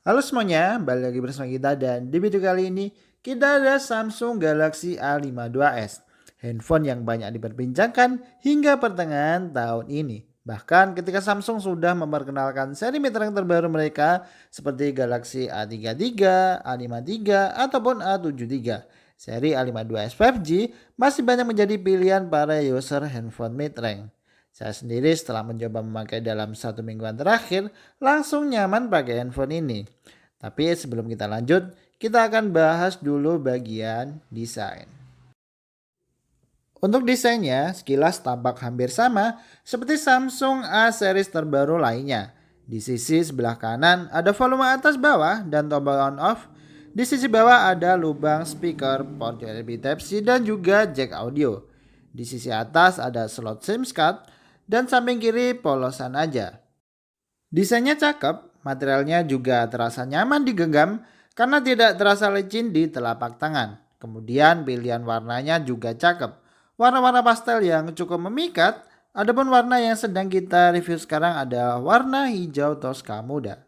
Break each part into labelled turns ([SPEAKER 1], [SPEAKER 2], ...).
[SPEAKER 1] Halo semuanya, balik lagi bersama kita dan di video kali ini kita ada Samsung Galaxy A52s. Handphone yang banyak diperbincangkan hingga pertengahan tahun ini. Bahkan ketika Samsung sudah memperkenalkan seri mid range terbaru mereka seperti Galaxy A33, A53 ataupun A73. Seri A52s 5G masih banyak menjadi pilihan para user handphone mid range. Saya sendiri setelah mencoba memakai dalam 1 mingguan terakhir, langsung nyaman pakai handphone ini. Tapi sebelum kita lanjut, kita akan bahas dulu bagian desain. Untuk desainnya, sekilas tampak hampir sama seperti Samsung A series terbaru lainnya. Di sisi sebelah kanan ada volume atas bawah dan tombol on off. Di sisi bawah ada lubang speaker, port USB Type-C dan juga jack audio. Di sisi atas ada slot SIM card dan samping kiri polosan aja. Desainnya cakep, materialnya juga terasa nyaman digenggam karena tidak terasa licin di telapak tangan. Kemudian pilihan warnanya juga cakep. Warna-warna pastel yang cukup memikat, adapun warna yang sedang kita review sekarang adalah warna hijau toska muda.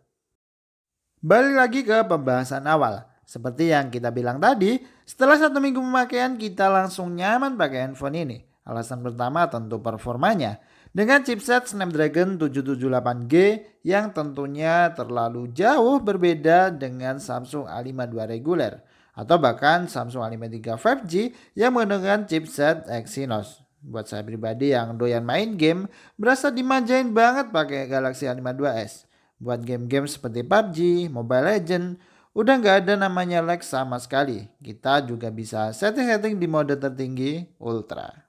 [SPEAKER 1] Balik lagi ke pembahasan awal. Seperti yang kita bilang tadi, setelah 1 minggu pemakaian kita langsung nyaman pakai handphone ini. Alasan pertama tentu performanya. Dengan chipset Snapdragon 778G yang tentunya terlalu jauh berbeda dengan Samsung A52 reguler. Atau bahkan Samsung A53 5G yang menggunakan chipset Exynos. Buat saya pribadi yang doyan main game, berasa dimanjain banget pakai Galaxy A52s. Buat game-game seperti PUBG, Mobile Legends, udah nggak ada namanya lag sama sekali. Kita juga bisa setting-setting di mode tertinggi Ultra.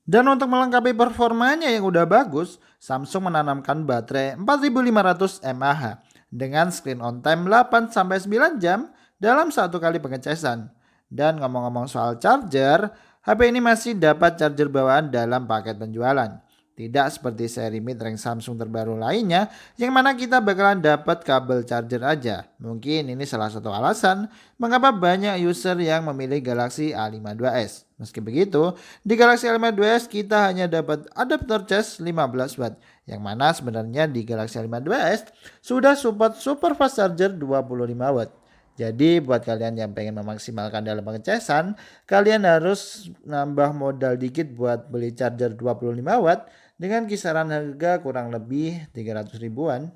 [SPEAKER 1] Dan untuk melengkapi performanya yang udah bagus, Samsung menanamkan baterai 4500 mAh dengan screen on time 8-9 jam dalam 1 kali pengecasan. Dan ngomong-ngomong soal charger, HP ini masih dapat charger bawaan dalam paket penjualan. Tidak seperti seri mid-range Samsung terbaru lainnya yang mana kita bakalan dapat kabel charger aja. Mungkin ini salah satu alasan mengapa banyak user yang memilih Galaxy A52s. Meski begitu, di Galaxy A52s kita hanya dapat adaptor cas 15 watt. Yang mana sebenarnya di Galaxy A52s sudah support super fast charger 25 watt. Jadi buat kalian yang pengen memaksimalkan dalam pengecasan, kalian harus nambah modal dikit buat beli charger 25 watt dengan kisaran harga kurang lebih 300 ribuan.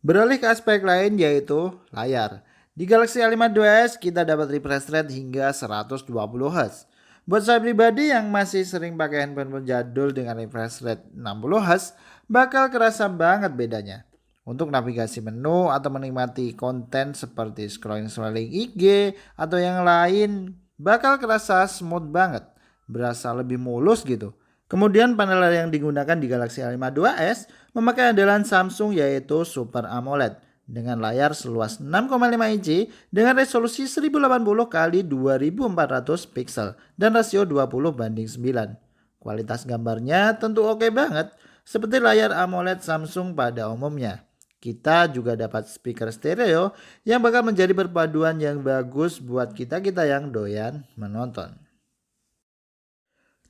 [SPEAKER 1] Beralih ke aspek lain yaitu layar. Di Galaxy A52s kita dapat refresh rate hingga 120 Hz. Buat saya pribadi yang masih sering pakai handphone jadul dengan refresh rate 60 Hz, bakal kerasa banget bedanya. Untuk navigasi menu atau menikmati konten seperti scrolling IG atau yang lain bakal kerasa smooth banget, berasa lebih mulus gitu. Kemudian panel layar yang digunakan di Galaxy A52s memakai andalan Samsung yaitu Super AMOLED dengan layar seluas 6,5 inci dengan resolusi 1080 x 2400 pixel dan rasio 20:9. Kualitas gambarnya tentu oke banget seperti layar AMOLED Samsung pada umumnya. Kita juga dapat speaker stereo yang bakal menjadi perpaduan yang bagus buat kita-kita yang doyan menonton.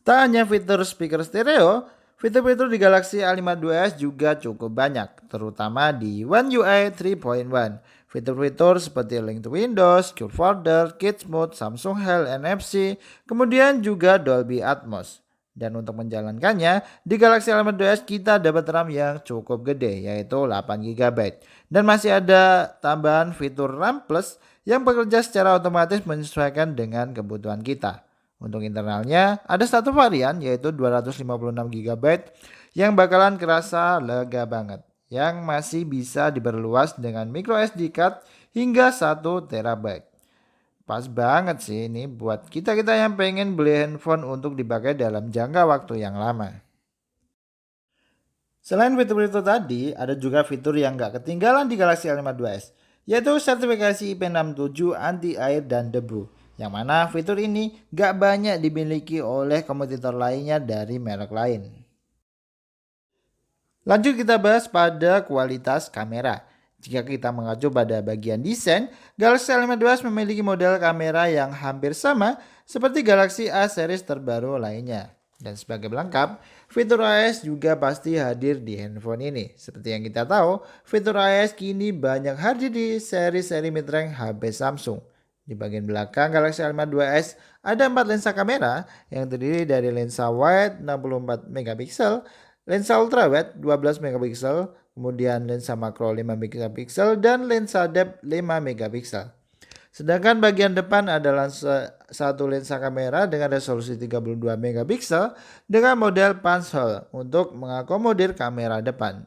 [SPEAKER 1] Tak hanya fitur speaker stereo, fitur-fitur di Galaxy A52s juga cukup banyak, terutama di One UI 3.1. Fitur-fitur seperti Link to Windows, Cure Folder, Kids Mode, Samsung Health NFC, kemudian juga Dolby Atmos. Dan untuk menjalankannya, di Galaxy A52s kita dapat RAM yang cukup gede, yaitu 8 GB. Dan masih ada tambahan fitur RAM Plus yang bekerja secara otomatis menyesuaikan dengan kebutuhan kita. Untuk internalnya, ada satu varian yaitu 256 GB yang bakalan kerasa lega banget. Yang masih bisa diperluas dengan micro SD card hingga 1 TB. Pas banget sih ini buat kita-kita yang pengen beli handphone untuk dipakai dalam jangka waktu yang lama. Selain fitur-fitur tadi, ada juga fitur yang gak ketinggalan di Galaxy A52s, yaitu sertifikasi IP67 anti air dan debu. Yang mana fitur ini gak banyak dimiliki oleh kompetitor lainnya dari merek lain. Lanjut kita bahas pada kualitas kamera. Jika kita mengacu pada bagian desain, Galaxy A52s memiliki model kamera yang hampir sama seperti Galaxy A series terbaru lainnya. Dan sebagai pelengkap, fitur iOS juga pasti hadir di handphone ini. Seperti yang kita tahu, fitur iOS kini banyak hadir di seri-seri mid-range HP Samsung. Di bagian belakang Galaxy S5 2S ada 4 lensa kamera yang terdiri dari lensa wide 64 megapiksel, lensa ultrawide 12 megapiksel, kemudian lensa makro 5 megapiksel dan lensa depth 5 megapiksel. Sedangkan bagian depan adalah satu lensa kamera dengan resolusi 32 megapiksel dengan model punch hole untuk mengakomodir kamera depan.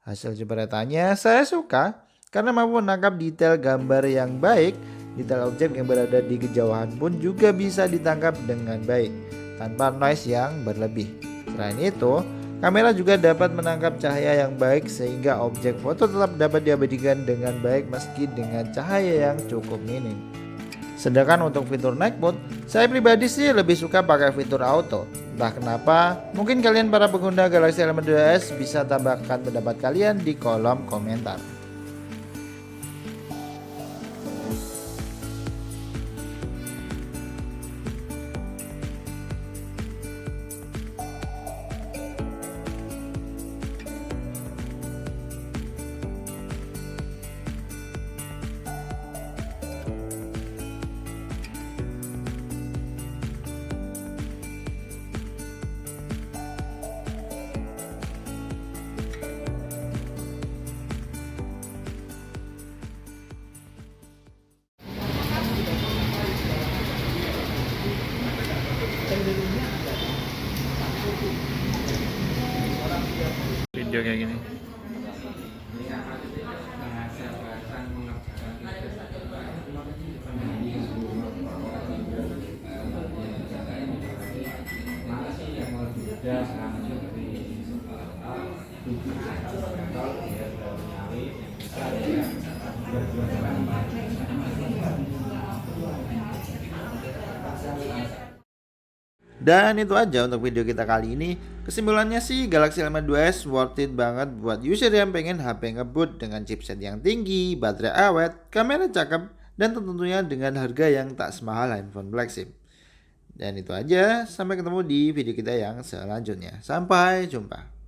[SPEAKER 1] Hasil jepretannya saya suka karena mampu menangkap detail gambar yang baik. Detail objek yang berada di kejauhan pun juga bisa ditangkap dengan baik tanpa noise yang berlebih. Selain itu, kamera juga dapat menangkap cahaya yang baik sehingga objek foto tetap dapat diabadikan dengan baik meski dengan cahaya yang cukup minim. Sedangkan untuk fitur night mode, saya pribadi sih lebih suka pakai fitur auto. Entah kenapa, mungkin kalian para pengguna Galaxy S5 2S bisa tambahkan pendapat kalian di kolom komentar.
[SPEAKER 2] Video kayak gini.
[SPEAKER 1] Dan itu aja untuk video kita kali ini. Kesimpulannya sih Galaxy S5 2S worth it banget buat user yang pengen HP ngebut dengan chipset yang tinggi, baterai awet, kamera cakep, dan tentunya dengan harga yang tak semahal handphone flagship. Dan itu aja, sampai ketemu di video kita yang selanjutnya. Sampai jumpa.